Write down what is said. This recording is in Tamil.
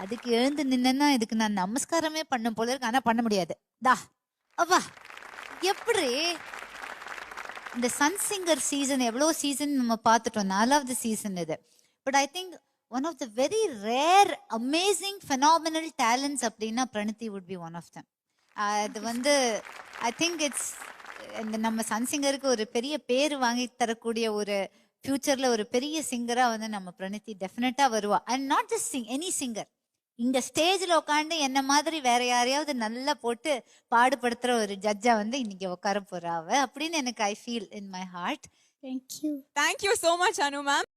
அதுக்கு எழுந்து நின்னா இதுக்கு நான் நமஸ்காரமே பண்ண போல இருக்கு. ஆனா பண்ண முடியாது. தா அப்பா எப்படி இந்த சன் சிங்கர் சீசன் எவ்வளோ சீசன் நம்ம பார்த்துட்டோம். 4வது சீசன் இது. But I think one of the very rare amazing phenomenal talents அப்படின்னா Pranathi would be one of them. அது வந்து ஐ திங்க் இட்ஸ் இந்த நம்ம சன் சிங்கருக்கு ஒரு பெரிய பேர் வாங்கி தரக்கூடிய ஒரு ஃபியூச்சர்ல ஒரு பெரிய சிங்கரா வந்து நம்ம பிரணதி டெஃபினட்டா வருவா. And not just any singer, இங்க ஸ்டேஜ்ல உட்காந்து என்ன மாதிரி வேற யாரையாவது நல்லா போட்டு பாடுபடுத்துற ஒரு ஜட்ஜா வந்து இன்னைக்கு உட்கார போறாவ அப்படின்னு எனக்கு I feel in my heart. Thank you. Thank you so much, Anu ma'am.